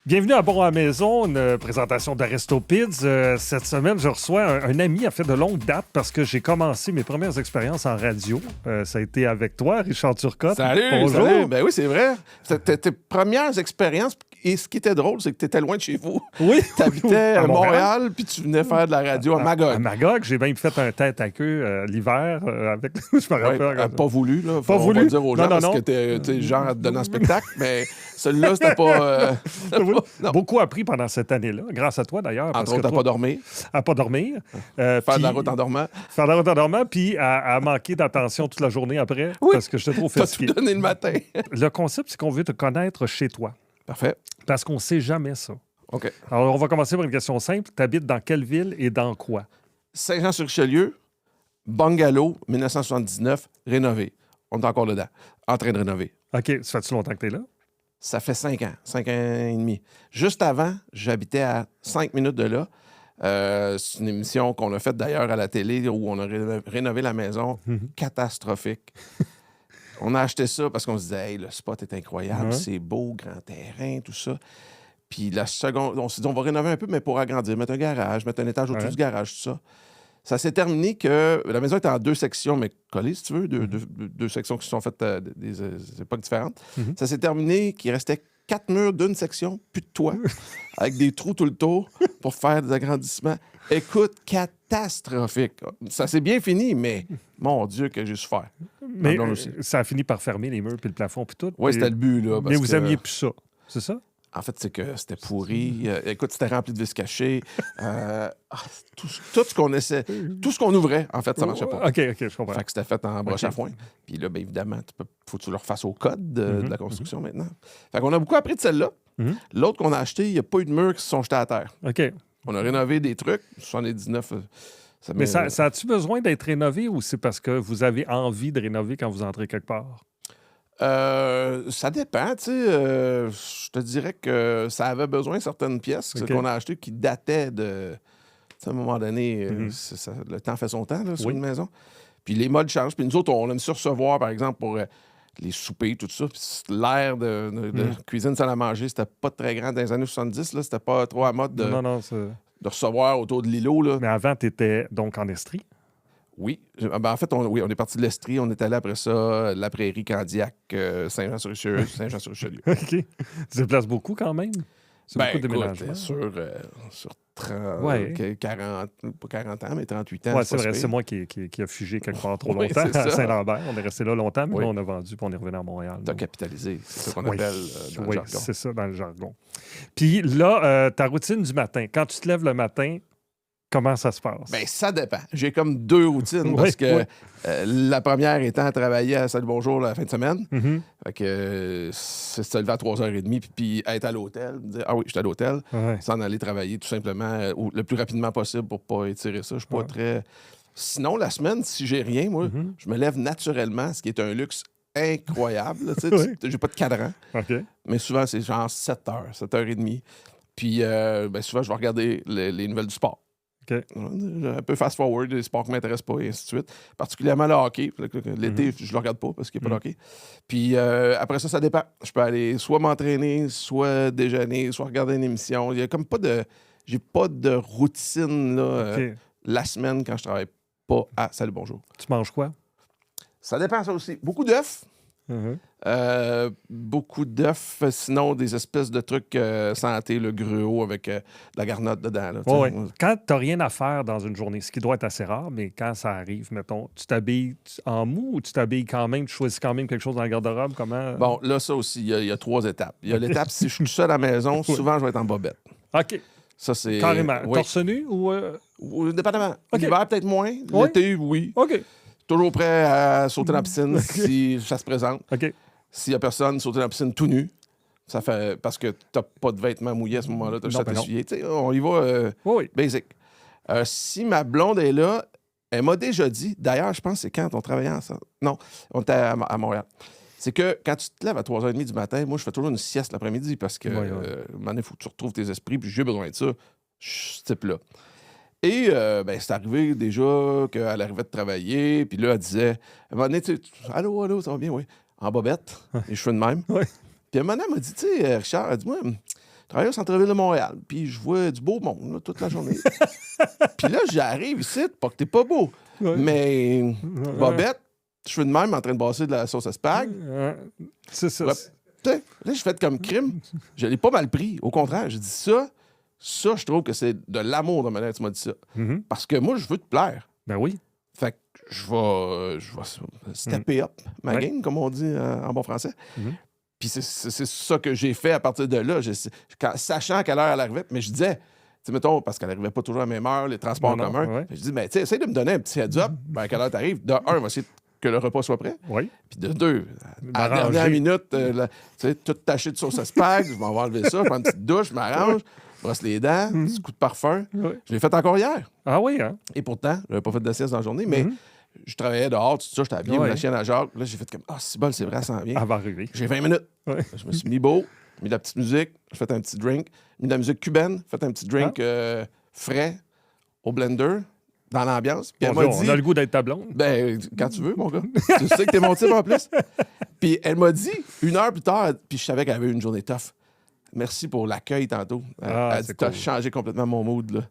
Bienvenue à Bon à la maison, une présentation d'Aristopides. Cette semaine, je reçois un ami à fait de longue date parce que j'ai commencé mes premières expériences en radio. Ça a été avec toi, Richard Turcotte. Salut! Bonjour! Salut. Ben oui, c'est vrai. C'était tes premières expériences. Et ce qui était drôle, c'est que tu étais loin de chez vous. Oui! Tu habitais À à Montréal, puis tu venais faire de la radio à Magog. À Magog, j'ai même fait un tête à queue l'hiver avec... je me rappelle. Ouais, pas voulu, là. Pas On voulu? va le dire aux gens Non, parce non. que t'es genre à te donner un spectacle, mais celui-là, c'était pas... Oui. non. Beaucoup appris pendant cette année-là, grâce à toi d'ailleurs. Entre autres, à pas dormir, À pas dormir. faire de la Puis- route en dormant. Faire de la route en dormant, puis à manquer d'attention toute la journée après, Oui. parce que je te trouve T'as fatigué. tout donné le matin. Le concept, c'est qu'on veut te connaître chez toi, Parfait. parce qu'on ne sait jamais ça. OK. Alors, on va commencer par une question simple. Tu habites dans quelle ville et dans quoi? Saint-Jean-sur-Richelieu, bungalow, 1979, rénové. On est encore dedans, en train de rénover. OK, ça fait-tu longtemps que tu es là? Ça fait 5 ans, 5 ans et demi. Juste avant, j'habitais à 5 minutes de là. C'est une émission qu'on a faite d'ailleurs à la télé où on a rénové la maison. Catastrophique. On a acheté ça parce qu'on se disait, hey, le spot est incroyable, Ouais. c'est beau, grand terrain, tout ça. Puis la seconde, on s'est dit, on va rénover un peu, mais pour agrandir, mettre un garage, mettre un étage au-dessus Ouais. du garage, tout ça. Ça s'est terminé que la maison était en 2 sections, mais collées, si tu veux, deux sections qui se sont faites des époques différentes. Mhm. Ça s'est terminé qu'il restait 4 murs d'une section, plus de toit, avec des trous tout le tour pour faire des agrandissements. Écoute, catastrophique. Ça s'est bien fini, mais mon Dieu, que j'ai souffert. Mais blonde aussi. ça a fini par fermer les murs puis le plafond puis tout. Oui, Et- c'était le but, là. Mais parce vous que- aimiez plus ça, c'est ça? En fait, c'est que c'était pourri. Écoute, c'était rempli de vis cachés. Tout ce qu'on essaie, tout ce qu'on ouvrait, en fait, ça marchait pas. OK, je comprends. Fait que c'était fait en broche Ok. à foin. Puis là, bien évidemment, faut que tu le refasses au code de Mhm. la construction maintenant. Fait qu'on a beaucoup appris de celle-là. Mhm. L'autre qu'on a acheté, il n'y a pas eu de murs qui se sont jetés à terre. OK. On a rénové des trucs. 79, ça Mais met- ça a-tu besoin d'être rénové ou c'est parce que vous avez envie de rénover quand vous entrez quelque part? Ça dépend, tu sais. Je te dirais que ça avait besoin de certaines pièces Ok. qu'on a achetées qui dataient de... Tu sais, à un moment donné, Mhm. le temps fait son temps là, sur Oui. une maison. Puis les modes changent. Puis nous autres, on aime ça recevoir, par exemple, pour les soupers, tout ça. Puis l'air de cuisine, salle à manger, c'était pas très grand dans les années 70. Là, c'était pas trop à mode de Non, de recevoir autour de l'îlot. Là. mais avant, tu étais donc en Estrie. Oui. En fait, on est parti de l'Estrie. On est allé après ça, la Prairie, Candiac, Saint-Jean-sur-Richelieu, Saint-Jean-sur-Richelieu. OK. Tu te déplaces beaucoup quand même? C'est beaucoup de écoute, déménagements. sur 30, Ouais. 40, pas 40 ans, mais 38 ans. Oui, c'est pas vrai. si C'est pire. moi qui a fugé quelque part trop Oui, longtemps c'est à ça. Saint-Lambert. On est resté là longtemps, mais Oui. là, on a vendu puis on est revenu à Montréal. T'as Donc, capitalisé, c'est ce qu'on oui, appelle dans le oui, jargon. c'est ça, dans le jargon. Puis là, ta routine du matin, quand tu te lèves le matin, comment ça se passe? Ben, ça dépend. J'ai comme 2 routines parce Oui, que oui. la première étant à travailler à Salut Bonjour la fin de semaine. Mhm. Fait que c'est se lever à 3h30 puis être à l'hôtel, me dire ah oui, je suis à l'hôtel, Ouais. sans aller travailler tout simplement le plus rapidement possible pour pas étirer ça. Je suis pas Ouais. très. Sinon, la semaine, si j'ai rien, moi, Mhm. je me lève naturellement, ce qui est un luxe incroyable. là, tu sais, Oui. J'ai pas de cadran, OK. mais souvent, c'est genre 7h, 7h30. Puis ben, souvent, je vais regarder les nouvelles du sport. OK. Un peu fast-forward, des sports qui ne m'intéressent pas, et ainsi de suite. Particulièrement le hockey. Fait que l'été, je ne le regarde pas parce qu'il n'y a pas de hockey. Puis après ça dépend. Je peux aller soit m'entraîner, soit déjeuner, soit regarder une émission. Il y a comme pas de... J'ai pas de routine là, OK. la semaine quand je travaille pas à Salut Bonjour. Tu manges quoi? Ça dépend, ça aussi. Beaucoup d'œufs. Mhm. Beaucoup d'œufs, sinon des espèces de trucs santé, le gruau avec de la garnotte dedans. Là, tu sais. Ouais, ouais. Quand tu n'as rien à faire dans une journée, ce qui doit être assez rare, mais quand ça arrive, mettons, tu t'habilles en mou ou tu t'habilles quand même, tu choisis quand même quelque chose dans le garde-robe? Comment? Bon, là, ça aussi, il y a 3 étapes. Il y a l'étape, si je suis tout seul à la maison, souvent, je vais être en bobette. OK. Ça, c'est... Carrément. Oui. Torse nu ou... Ou dépendamment. OK. L'hiver, peut-être moins. Oui. L'été, oui. OK. Toujours prêt à sauter dans la piscine si ça se présente. OK. S'il y a personne, sauter dans la piscine tout nu. Ça fait... Parce que t'as pas de vêtements mouillés à ce moment-là, t'as juste Non, à ben non. t'essuyer. Tu sais, on y va Oui, oui. basic. Si ma blonde est là, elle m'a déjà dit... D'ailleurs, je pense que c'est quand on travaillait ensemble. Non, on était à Montréal. C'est que quand tu te lèves à 3h30 du matin, moi, je fais toujours une sieste l'après-midi parce que, Ouais, ouais. à un moment donné, il faut que tu retrouves tes esprits, puis j'ai besoin de ça. Ce type-là. Et ben, c'est arrivé déjà qu'elle arrivait de travailler, puis là, elle disait, à un moment donné, tu sais, allô, ça va bien, oui. En bobette, les cheveux de même. Ouais. Puis à un moment donné, elle m'a dit, tu sais, Richard, dis-moi, travaille au centre-ville de Montréal, puis je vois du beau monde là, toute la journée. Puis là, j'arrive ici, pas que t'es pas beau, mais bobette, je suis de même en train de brasser de la sauce à spag. C'est ça. Là, je fais comme crime. Je l'ai pas mal pris. Au contraire, j'ai dit ça, je trouve que c'est de l'amour de ma manière que tu m'as dit ça. Parce que moi, je veux te plaire. Ben oui. Fait que je vais stepper up ma game, comme on dit en bon français. Puis c'est ça que j'ai fait à partir de là. Sachant à quelle heure elle arrivait, mais je disais, tu sais, mettons, parce qu'elle n'arrivait pas toujours à la même heure, les transports en commun. Je dis, ben, tu sais, essaye de me donner un petit heads-up. Ben, à quelle heure t'arrives? De un, on va essayer que le repas soit prêt. Oui. Puis de deux, à la dernière minute, tu sais, tout taché de sauce à spag, je m'en vais enlever ça, je prends une petite douche, je m'arrange, je brosse les dents, un petit coup de parfum. Je l'ai fait encore hier. Ah oui, hein? Et pourtant, je n'avais pas fait de sieste dans la journée, mais je travaillais dehors, tout ça, j'étais habillé, la chienne à Jacques. Là, j'ai fait comme, c'est bon, c'est vrai, ça s'en vient. Elle va arriver. J'ai 20 minutes. Je me suis mis beau, mis de la petite musique, j'ai fait un petit drink, mis de la musique cubaine, fait un petit drink frais au blender, dans l'ambiance. Puis elle m'a dit, on a le goût d'être ta blonde. Ben, quand tu veux, mon gars. Tu sais que t'es mon type en plus. Puis elle m'a dit, 1 heure plus tard, puis je savais qu'elle avait eu une journée tough. Merci pour l'accueil tantôt. Elle dit, t'as changé complètement mon mood, là.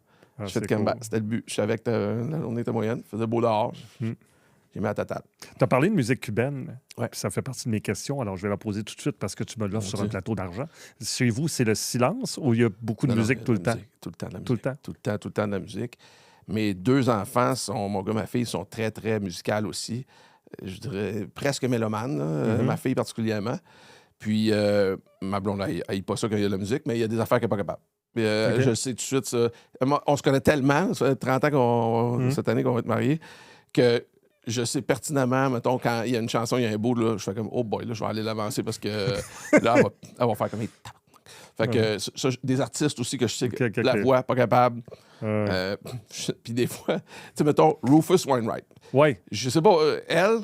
Je fais comme, c'était le but. Je savais que la journée était moyenne. Il faisait beau dehors. J'ai mis à ta table. Tu as parlé de musique cubaine. Ouais. Puis ça fait partie de mes questions. Alors, je vais la poser tout de suite parce que tu me l'offres sur un plateau d'argent. Chez vous, c'est le silence ou il y a beaucoup de musique tout le temps? Tout le temps de la musique. Tout le temps? Tout le temps de la musique. Mes 2 enfants, mon gars et ma fille, sont très, très musicales aussi. Je dirais presque mélomanes, ma fille particulièrement. Puis, ma blonde, elle n'aille pas ça quand il y a de la musique, mais il y a des affaires qu'elle n'est pas capable. Puis, je sais tout de suite ça. On se connaît tellement, ça fait 30 ans cette année qu'on va être mariés, que je sais pertinemment, mettons, quand il y a une chanson, il y a un bout, là, je fais comme, oh boy, là, je vais aller l'avancer parce que là, elle va faire comme... Fait que ça, des artistes aussi que je sais que la voix, pas capable. Puis des fois, tu sais, mettons, Rufus Wainwright. Oui. Je sais pas, elle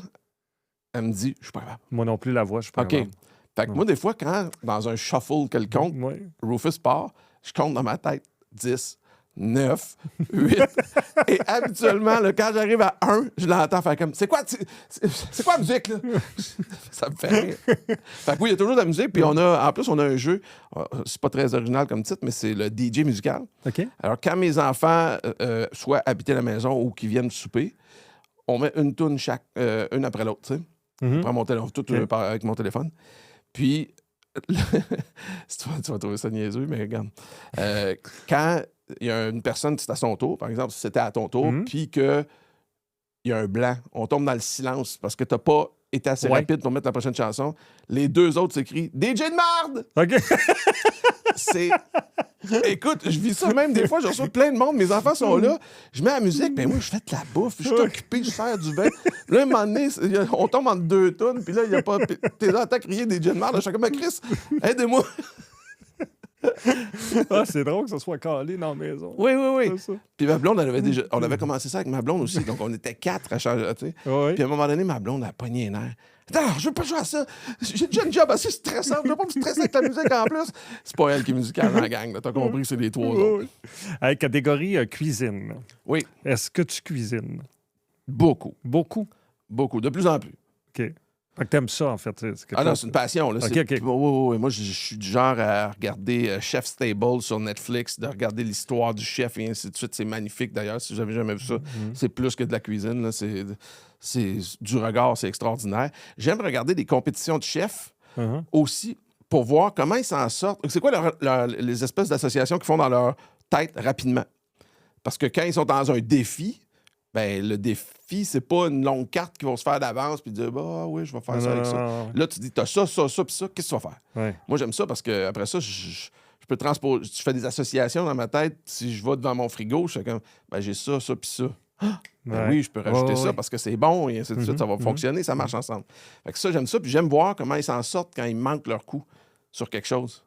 me dit, je suis pas capable. Moi non plus, la voix, je suis pas capable. Fait que moi, des fois, quand dans un shuffle quelconque, Rufus part, je compte dans ma tête 10, 9, 8. Et habituellement, là, quand j'arrive à 1, je l'entends faire comme, c'est quoi la musique, là? Ça me fait rire. Fait que oui, il y a toujours de la musique. Puis en plus, on a un jeu, c'est pas très original comme titre, mais c'est le DJ musical. OK. Alors, quand mes enfants soit habitaient la maison ou qu'ils viennent souper, on met une toune chaque, une après l'autre, tu sais. Je prends mon téléphone, tout avec mon téléphone. Puis, tu vas trouver ça niaiseux, mais regarde. Quand il y a une personne, c'est à son tour, par exemple, si c'était à ton tour, puis qu'il y a un blanc, on tombe dans le silence parce que t'as pas été assez rapide pour mettre la prochaine chanson. Les 2 autres s'écrient « DJ de marde! » OK. C'est... Écoute, je vis ça même des fois, je reçois plein de monde, mes enfants sont là, je mets la musique, ben moi, je fais de la bouffe, je suis occupé, je sers du vin. Là, un moment donné, on tombe entre 2 tonnes, puis là, il n'y a pas... T'es là, t'as crié des DJ de marde, je suis comme « Chris, aidez-moi! » C'est drôle que ça soit calé dans la maison. Oui. Puis ma blonde, on avait commencé ça avec ma blonde aussi, donc on était 4 à changer, tu sais. Puis à un moment donné, ma blonde a pogné les nerfs. Non, je veux pas jouer à ça. J'ai déjà un job assez stressant. Je veux pas me stresser avec la musique en plus. C'est pas elle qui est musicale dans la gang. T'as compris, c'est les 3 autres. Avec catégorie cuisine. Oui. Est-ce que tu cuisines? Beaucoup. Beaucoup? Beaucoup. De plus en plus. OK. Fait que t'aimes ça, en fait. Non, c'est une passion. Là. OK. Oui. Moi, je suis du genre à regarder Chef's Table sur Netflix, de regarder l'histoire du chef et ainsi de suite. C'est magnifique, d'ailleurs, si j'avais jamais vu ça. C'est plus que de la cuisine. Là. C'est du regard, c'est extraordinaire. J'aime regarder des compétitions de chefs aussi pour voir comment ils s'en sortent. C'est quoi les espèces d'associations qu'ils font dans leur tête rapidement? Parce que quand ils sont dans un défi, ben le défi, c'est pas une longue carte qu'ils vont se faire d'avance puis dire bah oui, je vais faire ça avec ça. Là, tu dis t'as ça, puis ça, qu'est-ce que tu vas faire? Ouais. Moi, j'aime ça parce que après ça, je peux transposer. Je fais des associations dans ma tête. Si je vais devant mon frigo, je fais comme ben j'ai ça, puis ça. Ben oui, je peux rajouter ça parce que c'est bon et ainsi de suite, ça va fonctionner, ça marche ensemble. Fait que ça, j'aime ça, puis j'aime voir comment ils s'en sortent quand ils manquent leur coup sur quelque chose,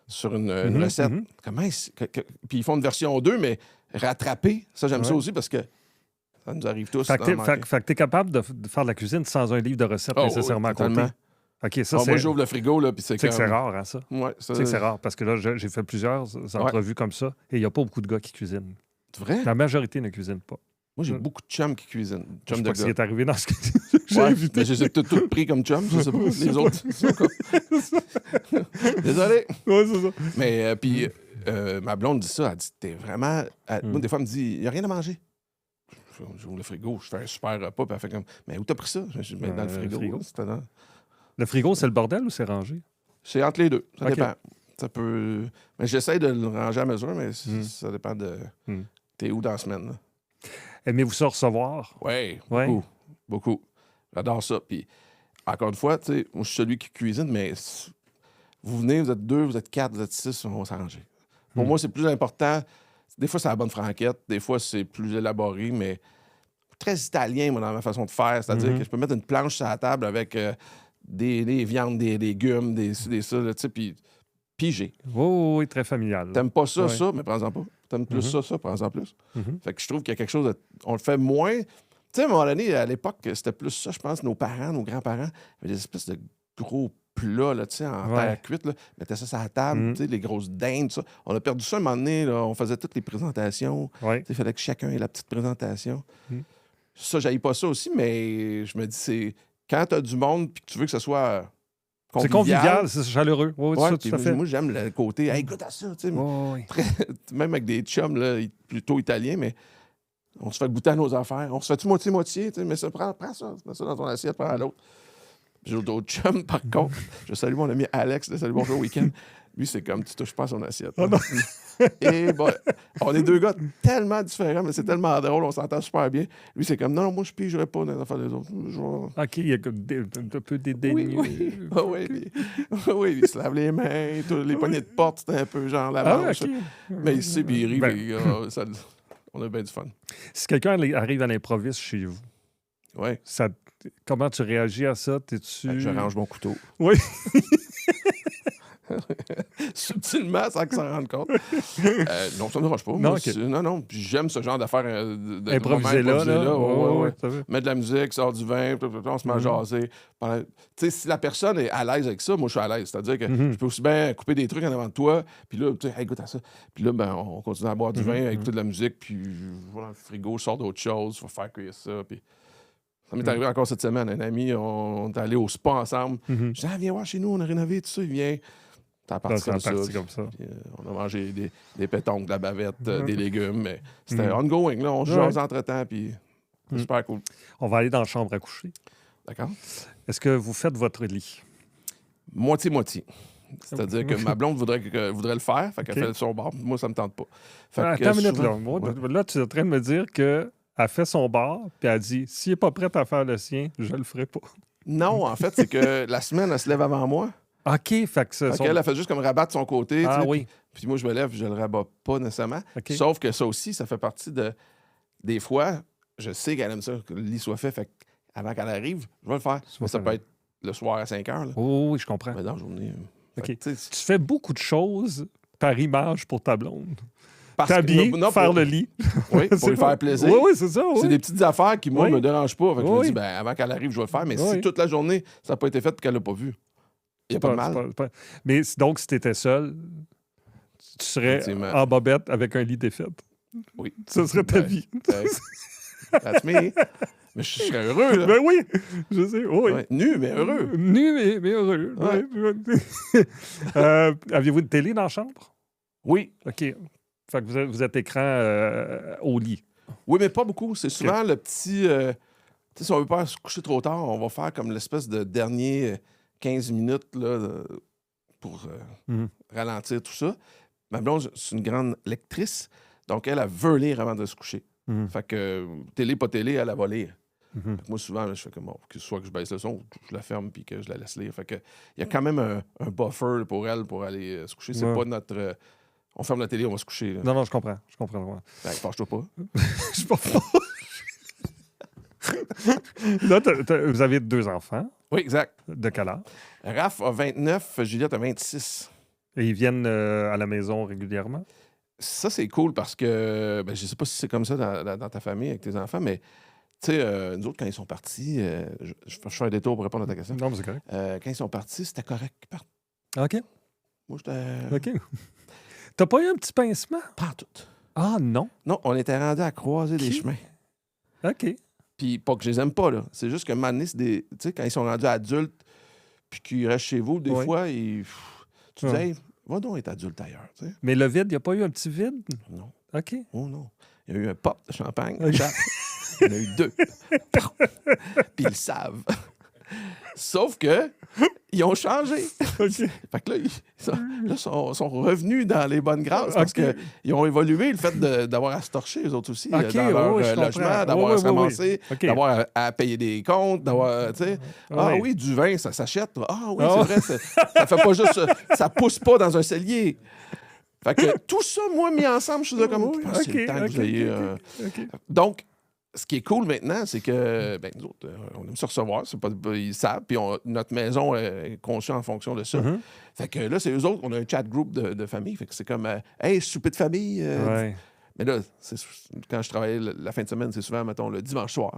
sur une recette. Comment puis ils font une version 2, mais rattrapée. Ça, j'aime ça aussi parce que ça nous arrive tous. Fait que t'es capable de faire de la cuisine sans un livre de recettes nécessairement à côté. OK, ça, moi, j'ouvre le frigo, là, puis c'est comme... que c'est rare, hein, ça? Ouais, ça... Tu sais que c'est rare, parce que là, j'ai fait plusieurs entrevues comme ça, et il n'y a pas beaucoup de gars qui cuisinent. C'est vrai? La majorité ne cuisine pas. Moi, j'ai beaucoup de chums qui cuisinent. Je sais Chums de pas ce qui gars. est arrivé dans ce que j'ai Ouais, invité. mais je les ai tous pris comme chums, je sais pas. Les autres, sont comme... Désolé. Ouais, c'est ça. Mais puis, ma blonde dit ça. Elle dit, t'es vraiment... Moi, des fois, elle me dit, il n'y a rien à manger. J'ouvre le frigo, je fais un super repas, puis elle fait comme, mais où t'as pris ça? Je dis, mais dans le frigo. C'était dans... Le frigo, c'est le bordel ou c'est rangé? C'est entre les deux. Ça OK. dépend. Ça peut... Mais j'essaie de le ranger à mesure, mais ça dépend de... T'es où dans la semaine, là? Aimez-vous ça recevoir? Oui, Ouais. beaucoup. Beaucoup. J'adore ça. Puis, encore une fois, tu sais, moi, je suis celui qui cuisine, mais vous venez, vous êtes 2, vous êtes 4, vous êtes 6, on va s'arranger. Pour moi, c'est plus important. Des fois, c'est la bonne franquette. Des fois, c'est plus élaboré, mais très italien, moi, dans ma façon de faire. C'est-à-dire que je peux mettre une planche sur la table avec des viandes, des légumes, des ça, là, tu sais, puis piger. Oui, très familial. T'aimes pas ça, Ouais. ça, mais prends-en pas. T'aimes plus ça, prends-en plus. Mhm. Fait que je trouve qu'il y a quelque chose de... On le fait moins... Tu sais, à un moment donné, à l'époque, c'était plus ça, je pense, nos parents, nos grands-parents avaient des espèces de gros plats, là, tu sais, en terre cuite, là. Ils mettaient ça sur la table, tu sais, les grosses dindes, ça. On a perdu ça un moment donné, là. On faisait toutes les présentations. Ouais. Tu sais, il fallait que chacun ait la petite présentation. Mm. Ça, j'haïs pas ça aussi, mais je me dis, c'est... Quand t'as du monde puis que tu veux que ce soit... C'est convivial, c'est chaleureux. Oui, Ouais, ça, tout à fait. moi, j'aime le côté, hey, goûte à ça, tu sais. Oui. Même avec des chums, là, plutôt italiens, mais on se fait goûter à nos affaires. On se fait-tu moitié-moitié, tu sais, mais ça, prends ça, mets ça dans ton assiette, prends à l'autre. J'ai d'autres chums, par contre. Je salue mon ami Alex de Salut Bonjour Week-end. Lui, c'est comme, tu touches pas à son assiette. Oh non. Et bon, on est deux gars tellement différents, mais c'est tellement drôle, on s'entend super bien. Lui, c'est comme, non, moi, je pigerais pas dans les affaires des autres. OK, il y a comme un peu dédaigneux. Oui. Ah oui, oui, il se lave les mains, les poignées de porte, c'était un peu genre la Ah, manche. OK. Mais il sait, puis il rit, Ben. puis, on a bien du fun. Si quelqu'un arrive à l'improviste chez vous, Oui. comment tu réagis à ça? T'es-tu... Je range mon couteau. Oui. Subtilement, sans qu'ils s'en rendent compte. Non, ça ne me dérange pas. Non, Moi, OK. non. Puis j'aime ce genre d'affaires Improviser là. Ouais. Ça fait. Mettre de la musique, sort du vin, on se met à jaser. Tu sais, si la personne est à l'aise avec ça, moi, je suis à l'aise. C'est-à-dire que je peux aussi bien couper des trucs en avant de toi, puis là, tu sais, hey, goûte à ça. Puis là, ben, on continue à boire du vin, à écouter de la musique, puis je vais dans le frigo, je sors d'autres choses, il faut faire cuire ça, puis... Ça m'est arrivé encore cette semaine. Un ami, on est allé au spa ensemble. Je dis, viens voir chez nous, on a rénové tout ça. Il vient. Ça parti comme ça. Puis, on a mangé des pétons, de la bavette, des légumes. Mais c'était ongoing. Là. On se jase entre-temps. Puis c'est super cool. On va aller dans la chambre à coucher. D'accord? Est-ce que vous faites votre lit? Moitié-moitié. C'est-à-dire que ma blonde voudrait le faire. Fait qu'elle fait son bar. Moi, ça me tente pas. Fait que Attends une minute. souvent- Là. Moi, là, tu es en train de me dire que elle fait son bar, puis elle dit, s'il n'est pas prêt à faire le sien, je le ferai pas. Non, en fait, c'est que la semaine, elle se lève avant moi. OK, fait que c'est Fait qu'elle, elle fait juste comme rabattre son côté. Ah tu sais, oui. Puis moi, je me lève, je le rabats pas nécessairement. OK. Sauf que ça aussi, ça fait partie de... Des fois, je sais qu'elle aime ça, que le lit soit fait. Fait qu'avant qu'elle arrive, je vais le faire. Mais ça peut être le soir à 5 heures. Là. Oh, oui, je comprends. Mais dans la journée... OK. Fait que, tu sais, Tu fais beaucoup de choses par image pour ta blonde. parce que- T'habiller, non, faire pour- le lit. Oui, pour C'est lui faire pas- plaisir. Oui, oui, c'est ça. C'est Oui. des petites affaires qui, moi, Oui. me dérangent pas. Fait que je me Oui. dis, ben, avant qu'elle arrive, je vais le faire. Mais si Oui. toute la journée, ça n'a pas été fait et qu'elle l'a pas vu, il n'y a pas de mal. Mais donc, si tu étais seul, tu serais Effectivement. en bobette avec un lit défait. Oui. Ce serait ta Ben, vie. That's me. Mais je serais heureux, là. Ben oui, je sais. Oui. Ouais. Nu, mais heureux. Nu, mais heureux. Ouais. Ouais. Aviez-vous une télé dans la chambre? Oui. OK. Fait que vous êtes écran au lit. Oui, mais pas beaucoup. C'est souvent le petit... tu sais, si on veut pas se coucher trop tard, on va faire comme l'espèce de dernier 15 minutes là, pour ralentir tout ça. Ma blonde, c'est une grande lectrice, donc elle veut lire avant de se coucher. Fait que télé, pas télé, elle va lire. Fait que moi, souvent, je fais comme, bon, que soit que je baisse le son, ou je la ferme puis que je la laisse lire. Fait que il y a quand même un buffer pour elle pour aller se coucher. C'est pas notre... on ferme la télé, on va se coucher. Là. Non, je comprends. Je comprends. Ouais. Ben, fâche-toi pas. Je suis pas fort. Là, vous avez 2 enfants. Oui, exact. De quel âge? Raph a 29, Juliette a 26. Et ils viennent à la maison régulièrement? Ça, c'est cool parce que, ben, je sais pas si c'est comme ça dans ta famille avec tes enfants, mais tu sais, nous autres, quand ils sont partis, je fais un détour pour répondre à ta question. Non, mais c'est correct. Quand ils sont partis, c'était correct qu'ils partent. OK. Moi, j'étais... OK. T'as pas eu un petit pincement? Pas en tout. Ah, non. Non, on était rendu à croiser des chemins. OK. Puis pas que je les aime pas, là. C'est juste que maintenant, c'est des... Tu sais, quand ils sont rendus adultes, puis qu'ils restent chez vous, des fois, tu dis, hey, va donc être adulte ailleurs, tu sais. Mais le vide, il n'y a pas eu un petit vide? Non. OK. Oh non. Il y a eu un pop de champagne. OK. Il y en a eu 2. Puis ils le savent. Sauf que ils ont changé. OK. Fait que là, ils sont revenus dans les bonnes grâces parce qu'ils ont évolué le fait d'avoir à se torcher, eux autres aussi, OK, dans leur je logement, comprends. d'avoir à se ramasser, OK. d'avoir à payer des comptes, d'avoir, tu sais, ah oui, du vin, ça s'achète. Ah oui, c'est vrai, ça fait pas juste, ça pousse pas dans un cellier. Fait que tout ça, moi, mis ensemble, je suis comme, je pense que c'est le temps que vous ayez... Donc, ce qui est cool maintenant, c'est que nous autres, on aime se recevoir, ils savent, puis notre maison est conçue en fonction de ça. Fait que là, c'est eux autres, on a un chat group de famille, fait que c'est comme hey, souper de famille. Mais là, quand je travaillais la fin de semaine, c'est souvent, mettons, le dimanche soir.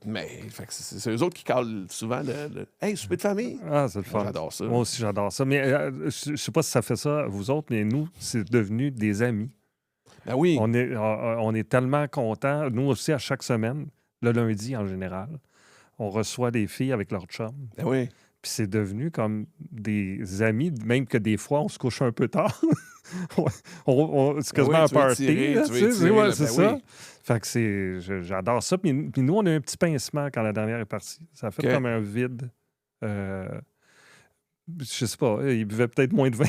Mais fait que c'est eux autres qui calent souvent le hey, souper de famille. Ah, c'est le fun. J'adore ça. Moi aussi, j'adore ça. Mais je sais pas si ça fait ça à vous autres, mais nous, c'est devenu des amis. Ben oui. On est tellement contents. Nous aussi, à chaque semaine, le lundi en général, on reçoit des filles avec leur chum. Ben oui. Puis c'est devenu comme des amis, même que des fois, on se couche un peu tard. C'est quasiment un party. C'est ça. Fait que j'adore ça. Puis nous, on a eu un petit pincement quand la dernière est partie. Ça a fait comme un vide. Je sais pas, il buvait peut-être moins de vin.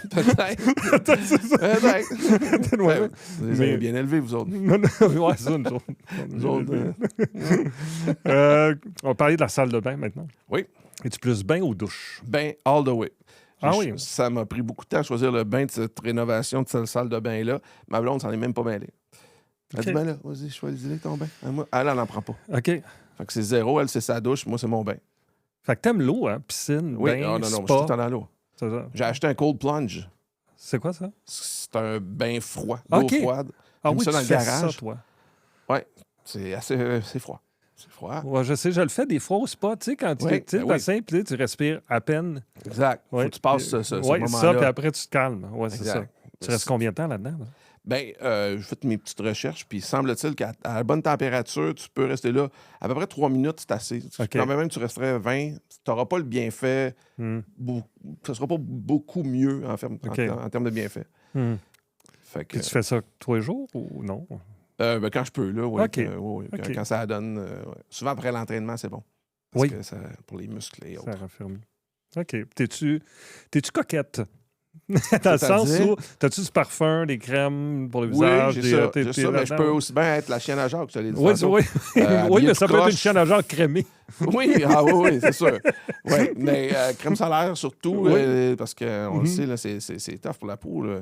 Peut-être. Peut-être. Vous avez bien élevé, vous autres. Ouais, c'est ça, nous autres. On va parler de la salle de bain maintenant. Oui. Es-tu plus bain ou douche? Bain all the way. Oui? Ça m'a pris beaucoup de temps à choisir le bain de cette rénovation de cette salle de bain-là. Ma blonde s'en est même pas mêlée. Elle dit, ben là, vas-y, choisis-le ton bain. Elle n'en prend pas. OK. Fait que c'est 0, elle, c'est sa douche, moi, c'est mon bain. Fait que t'aimes l'eau, hein? Piscine, bain, non, je spa. suis tout le temps dans l'eau. C'est ça. J'ai acheté un cold plunge. C'est quoi ça? C'est un bain froid, d'eau froide. Ah oui, ça dans tu le fais garage. ça, toi? Oui, c'est assez froid. C'est froid. Ouais, je sais, je le fais des fois au spa, tu sais, quand tu es le bassin, puis tu respires à peine. Exact. Faut que tu passes ce moment-là. Ça, puis après, tu te calmes. Oui, c'est ça. Exact. Tu restes combien de temps là-dedans? Là? Bien, j'ai fait mes petites recherches, puis semble-t-il qu'à la bonne température, tu peux rester là à peu près 3 minutes, c'est assez. Quand même, tu resterais 20, tu n'auras pas le bienfait. Ça ne sera pas beaucoup mieux en termes de bienfait. Fait que, tu fais ça tous les jours ou non? Quand je peux, là, oui. Okay. Quand ça donne. Souvent, après l'entraînement, c'est bon. Parce que ça, pour les muscles et autres. Ça raffermit. OK. T'es-tu coquette? Dans le sens où, t'as-tu du parfum, des crèmes pour le visage? Oui, j'ai ça, mais je peux aussi bien être la chienne à Jacques, je te l'ai dit. Oui, mais ça peut être une chienne à Jacques crémée. Oui, c'est sûr. Oui, mais crème solaire surtout, parce qu'on le sait, là, c'est tough pour la peau. Là.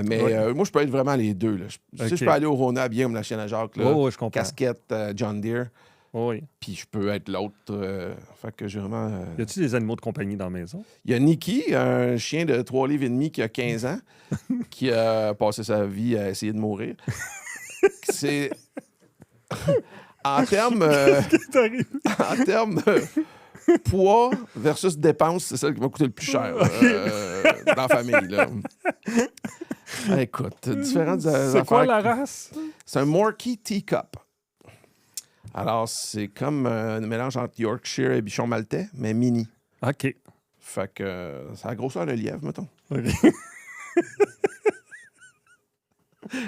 Mais moi, je peux être vraiment les deux. Là. Si je peux aller au Rona bien comme la chienne à Jacques, là, je comprends. Casquette John Deere. Oui. Puis je peux être l'autre. Fait que j'ai vraiment. Y a-tu des animaux de compagnie dans la maison? Il y a Nikki, un chien de 3 livres et demi qui a 15 ans, qui a passé sa vie à essayer de mourir. C'est. En termes. En termes poids versus dépenses, c'est celle qui m'a coûté le plus cher dans la famille. Là. Écoute, différentes affaires. C'est quoi la race? C'est un Morkie Teacup. Alors, c'est comme un mélange entre Yorkshire et bichon maltais, mais mini. OK. Fait que ça a la grosseur de lièvre, mettons. OK.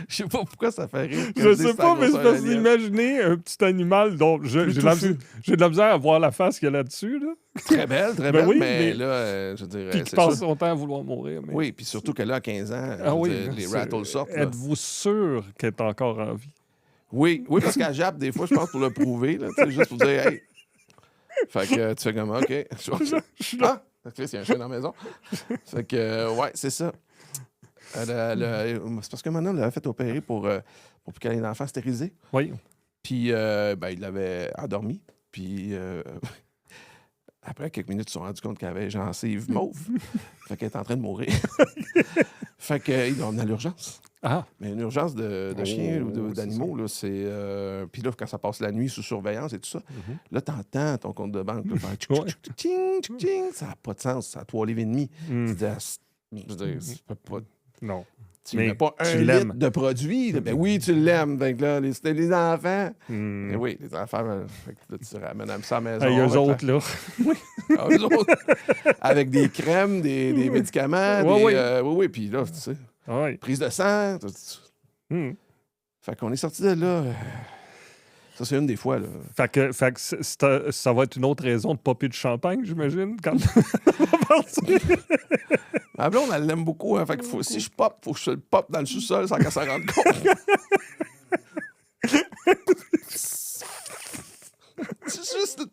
Je sais pas pourquoi ça fait rire. Je sais pas, mais c'est parce que d'imaginer un petit animal dont j'ai de la misère à voir la face qu'il y a là-dessus. Là. Très belle, mais là, je dirais... Puis qui passe son temps à vouloir mourir. Mais... Oui, puis surtout qu'elle a 15 ans, les rattles sortent. Êtes-vous sûr qu'elle est encore en vie? Oui, parce qu'elle jappe des fois, je pense, pour le prouver. Là, juste pour dire, hey. Fait que tu fais comme, OK. Je suis là. Il y a un chien dans la maison. Fait que, ouais, c'est ça. C'est parce que maintenant, elle l'avait fait opérer pour qu'elle ait un enfant stérilisé. Oui. Puis, il l'avait endormi. Puis, après quelques minutes, ils se sont rendus compte qu'elle avait gencive mauve. Fait qu'elle est en train de mourir. Fait qu'ils l'ont emmené à l'urgence. Ah. Mais une urgence de chiens ou d'animaux, là, c'est... Puis là, quand ça passe la nuit sous surveillance et tout ça, là, t'entends ton compte de banque là, faire tching, ça n'a pas de sens. Ça a 3 livres et demi. C'est pas... Non. Tu ne mets pas un litre de produit. Ben oui, tu l'aimes. Donc là, c'était les enfants. Ben oui, les enfants, là, tu ramènes ça à la maison. Eux autres, là. Oui, eux autres. Avec des crèmes, des médicaments. Oui, puis là, tu sais, prise de sang. Fait qu'on est sorti de là. Ça, c'est une des fois, là. Fait que ça va être une autre raison de popper de champagne, j'imagine, quand Ma blonde, elle l'aime beaucoup. Hein, fait que si je pop, faut que je le pop dans le sous-sol sans qu'elle s'en rende compte. C'est juste...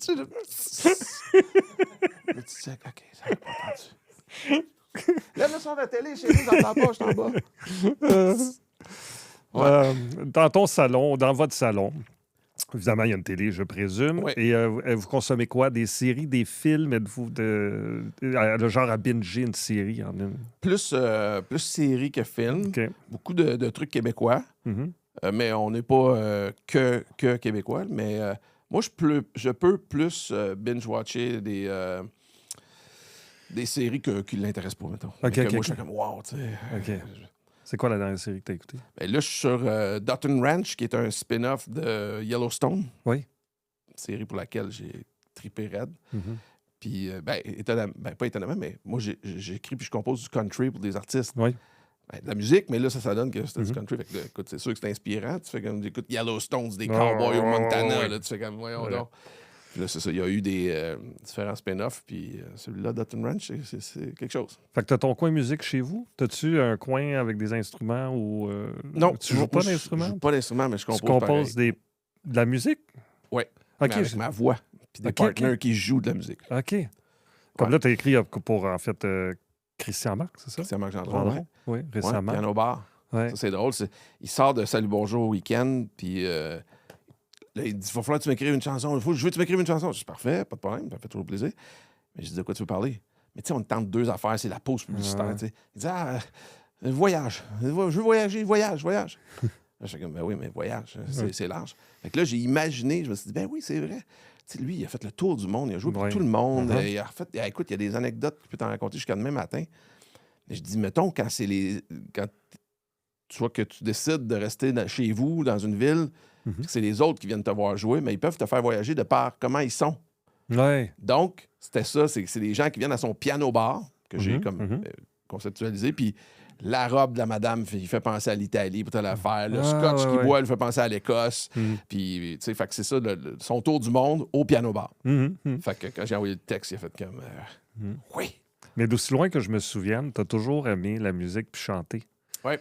Mais tu sais, OK, ça va pas entendu. Lève le son de la télé, chérie, dans ta poche, en bas. Dans ton salon, dans votre salon, évidemment, il y a une télé, je présume. Oui. Et vous consommez quoi? Des séries, des films? Êtes-vous le genre à binger une série en une? Plus série que film. Okay. Beaucoup de trucs québécois. Mais on n'est pas que québécois. Mais moi, je peux plus binge-watcher des séries qui ne l'intéressent pas, mettons. Moi, je suis comme, wow, tu sais. C'est quoi la dernière série que tu as écoutée? Ben là, je suis sur Dutton Ranch, qui est un spin-off de Yellowstone. Oui. Une série pour laquelle j'ai trippé raide. Puis, étonnamment, pas étonnamment, mais moi, j'écris puis je compose du country pour des artistes. Oui. De la musique, mais là, ça donne que c'était du country. Fait que, écoute, c'est sûr que c'est inspirant. Tu fais comme, écoute, Yellowstone, des cowboys au Montana. Là, tu fais comme, voyons donc. Puis là, c'est ça. Il y a eu des différents spin-offs. Puis celui-là, Dutton Ranch, c'est quelque chose. Fait que t'as ton coin musique chez vous? T'as-tu un coin avec des instruments ou... Non. Tu joues pas d'instruments? Je joue pas d'instruments, mais je compose. Tu composes de la musique? Oui. OK. Avec ma voix. Puis des partenaires qui jouent de la musique. OK. Comme là, t'as écrit pour, en fait, Christian Marc, c'est ça? Christian Marc Gendron, oui, récemment. Piano Bar. Ouais. Ça, c'est drôle. Il sort de Salut Bonjour au week-end, puis... là, il dit, il va falloir que tu m'écrives une chanson. Je veux que tu m'écrives une chanson. Je dis, parfait, pas de problème, ça fait toujours plaisir. Mais je dis, de quoi tu veux parler? Mais tu sais, on tente deux affaires, c'est la pause publicitaire. Il dit, voyage. Je veux voyager, voyage. Je suis comme, ben oui, mais voyage, c'est large. Fait que là, j'ai imaginé, je me suis dit, ben oui, c'est vrai. Tu sais, lui, il a fait le tour du monde, il a joué pour tout le monde. Il a fait, écoute, il y a des anecdotes que je peux t'en raconter jusqu'à demain matin. Mais je dis, mettons, quand tu vois que tu décides de rester chez vous, dans une ville, c'est les autres qui viennent te voir jouer, mais ils peuvent te faire voyager de par comment ils sont. Ouais. Donc, c'était ça. C'est des gens qui viennent à son piano-bar, que j'ai conceptualisé, puis la robe de la madame, il fait penser à l'Italie pour te la faire. Le scotch qu'il boit, il fait penser à l'Écosse. Puis, tu sais, fait que c'est ça, son tour du monde au piano-bar. Fait que quand j'ai envoyé le texte, il a fait comme... Oui. Mais d'aussi loin que je me souvienne, t'as toujours aimé la musique puis chanter. Oui.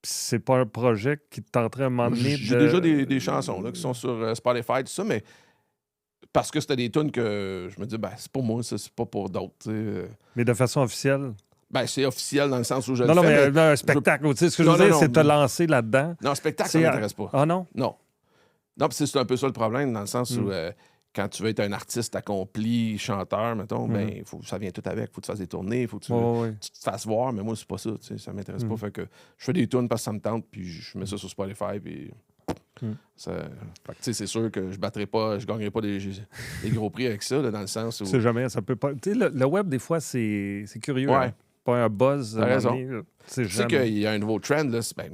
C'est pas un projet qui te tenterait à m'emmener. J'ai déjà des chansons là, qui sont sur Spotify, tout ça, mais parce que c'était des tunes que je me dis, ben, c'est pour moi, ça, c'est pas pour d'autres. Mais de façon officielle? Ben, c'est officiel dans le sens où je le fais. Non, mais un spectacle. Tu sais, ce que je veux dire, c'est te lancer là-dedans. Non, spectacle, ça m'intéresse pas. Ah non? Non. Non, puis c'est un peu ça le problème, dans le sens où quand tu veux être un artiste accompli, chanteur, mettons, ben, ça vient tout avec. Il faut que tu fasses des tournées, il faut que tu te fasses voir, mais moi, c'est pas ça. Ça m'intéresse pas. Fait que je fais des tunes parce que ça me tente, puis je mets ça sur Spotify, puis... Fait que, c'est sûr que je gagnerai pas des gros prix avec ça, là, dans le sens où... C'est jamais, ça peut pas... Tu sais, le web, des fois, c'est curieux. Ouais. Hein? Pas un buzz. T'as raison. Tu sais qu'il y a un nouveau trend, là, c'est pas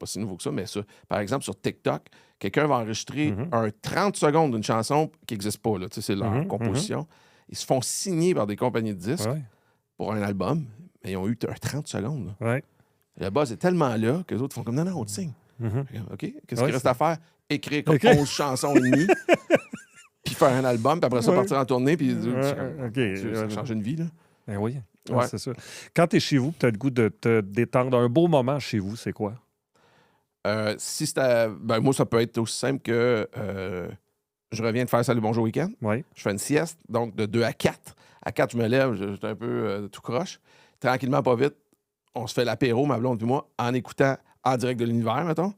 si nouveau que ça, mais ça, par exemple, sur TikTok, quelqu'un va enregistrer un 30 secondes d'une chanson qui n'existe pas, là, c'est leur composition. Ils se font signer par des compagnies de disques pour un album, mais ils ont eu un 30 secondes. Le buzz est tellement là que les autres font comme, non, on te signe. OK, qu'est-ce qu'il reste à faire? Écrire comme 11 chansons et demie, puis faire un album, puis après ça, partir en tournée, puis ça change une vie, là. Ben oui. C'est ça. Quand tu es chez vous, tu as le goût de te détendre, un beau moment chez vous, c'est quoi? Si c'était... Ben, moi, ça peut être aussi simple que je reviens de faire Salut Bonjour Week-end. Je fais une sieste, donc de 2 à 4. À 4, je me lève, j'étais un peu tout croche. Tranquillement, pas vite, on se fait l'apéro, ma blonde et moi, en écoutant En direct de l'univers, mettons.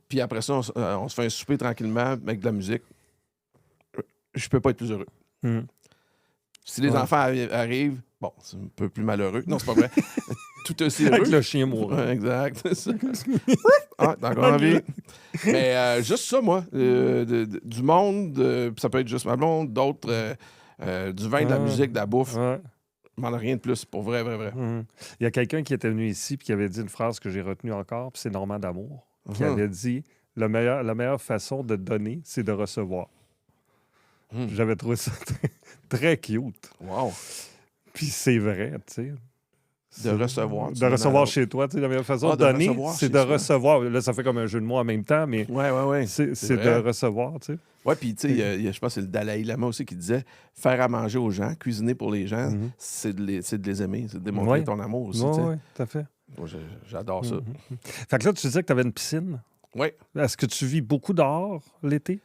Puis après ça, on se fait un souper tranquillement avec de la musique. Je peux pas être plus heureux. Si les enfants arrivent, bon, c'est un peu plus malheureux. Non, c'est pas vrai. Tout aussi heureux. Avec le chien mourant. Exact. T'as encore envie. Mais juste ça, moi. Du monde, ça peut être juste ma blonde, d'autres, du vin, de la musique, de la bouffe. Je m'en ai rien de plus, pour vrai. Il y a quelqu'un qui était venu ici et qui avait dit une phrase que j'ai retenue encore, puis c'est Normand D'Amour, qui avait dit la meilleure façon de donner, c'est de recevoir. J'avais trouvé ça très cute. Wow. Puis c'est vrai, tu sais. De recevoir. De recevoir chez toi. Tu sais, la meilleure façon de donner, c'est de recevoir. Là, ça fait comme un jeu de mots en même temps, mais c'est de recevoir, tu sais. Oui, puis tu sais, je pense que c'est le Dalai Lama aussi qui disait faire à manger aux gens, cuisiner pour les gens, c'est de les aimer, c'est de démontrer ton amour aussi. Oui, tout à fait. Moi, j'adore ça. Fait que là, tu disais que tu avais une piscine. Oui. Est-ce que tu vis beaucoup dehors l'été?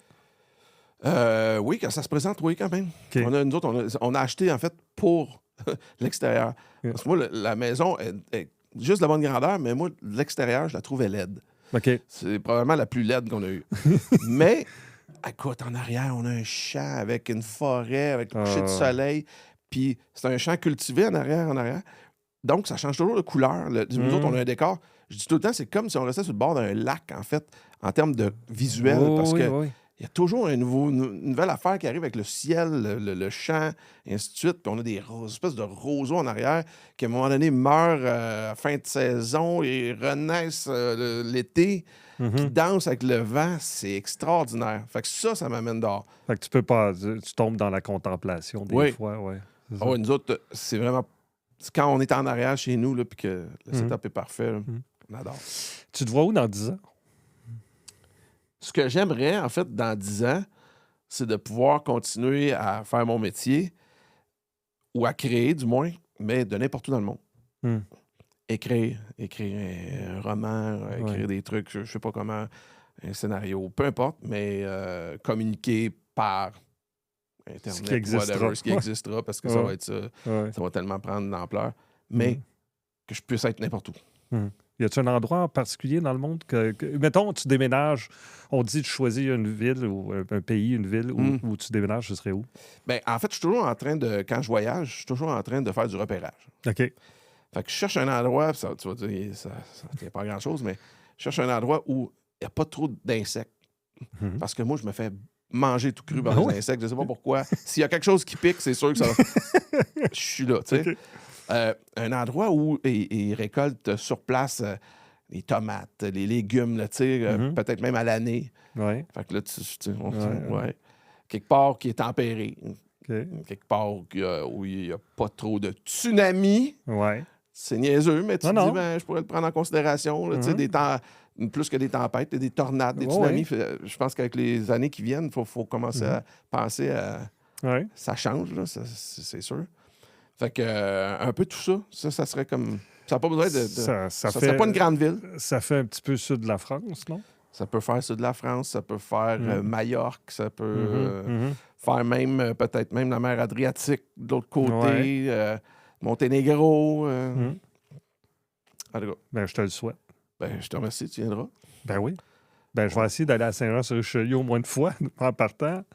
Oui, quand ça se présente, oui, quand même. Okay. Nous autres, on a acheté, en fait, pour l'extérieur. Parce que moi, la maison est juste de la bonne grandeur, mais moi, l'extérieur, je la trouvais laide. Okay. C'est probablement la plus laide qu'on a eue. Mais, écoute, en arrière, on a un champ avec une forêt, avec le coucher de soleil. Puis c'est un champ cultivé en arrière. Donc, ça change toujours de couleur. Nous autres, on a un décor. Je dis tout le temps, c'est comme si on restait sur le bord d'un lac, en fait, en termes de visuel. Parce que il y a toujours une nouvelle affaire qui arrive avec le ciel, le champ, et ainsi de suite. Puis on a des espèces de roseaux en arrière qui, à un moment donné, meurent à la fin de saison et renaissent l'été, qui dansent avec le vent. C'est extraordinaire. Fait que ça m'amène dehors. Fait que tu peux pas... Tu tombes dans la contemplation des fois, oui. Oh, nous autres, c'est vraiment... Quand on est en arrière chez nous, puis que le setup est parfait, là, on adore. Tu te vois où dans 10 ans? Ce que j'aimerais, en fait, dans 10 ans, c'est de pouvoir continuer à faire mon métier ou à créer, du moins, mais de n'importe où dans le monde. Écrire un roman, écrire des trucs, je sais pas comment, un scénario, peu importe, mais communiquer par Internet, ce qui existera, parce que ça va être ça. Ça va tellement prendre de l'ampleur. Mais que je puisse être n'importe où. Y a-t-il un endroit en particulier dans le monde mettons, tu déménages, on dit de choisir une ville ou un pays, une ville où tu déménages, ce serait où? Bien, en fait, je suis toujours en train de, quand je voyage, je suis toujours en train de faire du repérage. OK. Fait que je cherche un endroit, tu vas dire, ça ne tient pas à grand-chose, mais je cherche un endroit où il n'y a pas trop d'insectes. Parce que moi, je me fais manger tout cru par les insectes. Je ne sais pas pourquoi. S'il y a quelque chose qui pique, c'est sûr que ça va... Je suis là, tu sais. Okay. Un endroit où ils récoltent sur place les tomates, les légumes, tu sais, peut-être même à l'année. Ouais. Fait que là, quelque part qui est tempéré. Okay. Quelque part où il n'y a pas trop de tsunami. Ouais. C'est niaiseux, mais tu te dis, ben, je pourrais le prendre en considération. Là, des temps, plus que des tempêtes, des tornades, des tsunamis. Je pense qu'avec les années qui viennent, il faut commencer à penser à... Ça change, là, c'est sûr. Fait que un peu tout ça. Ça serait comme... Ça n'a pas besoin de... Ça serait pas une grande ville. Ça fait un petit peu sud de la France, non? Ça peut faire sud de la France, ça peut faire Majorque, ça peut faire même, peut-être même la mer Adriatique de l'autre côté, Monténégro. En tout cas. Ben, je te le souhaite. Ben, je te remercie, tu viendras. Ben oui. Ben, je vais essayer d'aller à Saint-Jean-sur-Richelieu au moins une fois en partant.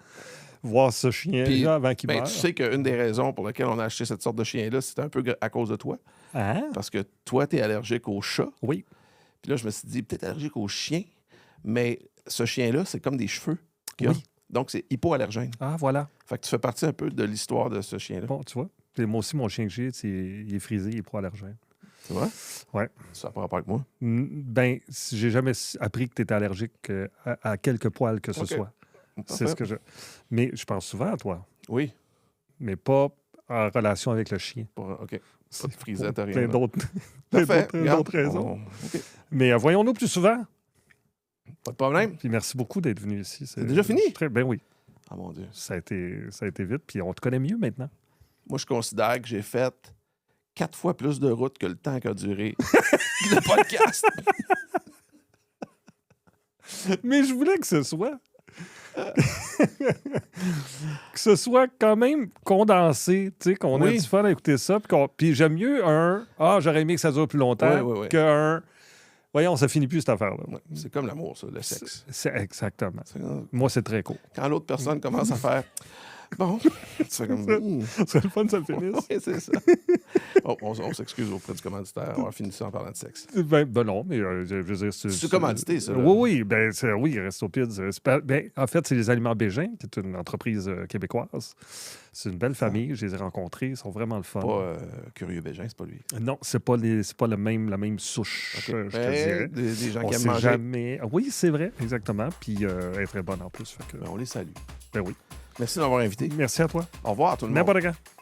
Voir ce chien-là avant qu'il meure. Tu sais qu'une des raisons pour lesquelles on a acheté cette sorte de chien-là, c'était un peu à cause de toi. Ah. Parce que toi, tu es allergique aux chats. Oui. Puis là, je me suis dit, peut-être allergique aux chiens, mais ce chien-là, c'est comme des cheveux. Oui. Donc, c'est hypoallergène. Ah, voilà. Fait que tu fais partie un peu de l'histoire de ce chien-là. Bon, tu vois. Et moi aussi, mon chien que j'ai, il est frisé, il est pro-allergène. Tu vois? Oui. Ça n'a pas rapport avec moi? Ben, j'ai jamais appris que tu étais allergique à quelque poil que ce soit. C'est ce que je... Mais je pense souvent à toi. Oui. Mais pas en relation avec le chien. OK. Pas de frisette, rien. Plein d'autres raisons. Okay. Mais voyons-nous plus souvent. Pas de problème. Puis merci beaucoup d'être venu ici. C'est déjà fini? Ben oui. Ah, mon Dieu. Ça a été vite, puis on te connaît mieux maintenant. Moi, je considère que j'ai fait 4 fois plus de route que le temps qu'a duré le podcast. Mais je voulais que ce soit... que ce soit quand même condensé, tu sais, qu'on ait du fun à écouter ça. Puis j'aime mieux j'aurais aimé que ça dure plus longtemps qu'un... Voyons, ça finit plus cette affaire-là. Ouais, c'est comme l'amour, ça, le sexe. C'est exactement. Moi, c'est très cool. Quand l'autre personne commence à faire Bon, c'est comme... C'est le fun, ça le finisse. Oui, c'est ça. On s'excuse auprès du commanditaire. On va finir ça en parlant de sexe. Ben non, mais je veux dire... C'est commandité, ça. Là. Oui, oui, Restopids. En fait, c'est les Aliments Bégin, qui est une entreprise québécoise. C'est une belle famille. Je les ai rencontrés. Ils sont vraiment le fun. Pas Curieux Bégin, c'est pas lui. Non, c'est pas la même souche, okay. je te dirais. Des gens on qui aiment sait manger. Jamais... Oui, c'est vrai, exactement. Puis elle est très bonne en plus. Fait que... on les salue. Ben oui. Merci de m'avoir invité. Merci à toi. Au revoir tout le monde. N'importe quand.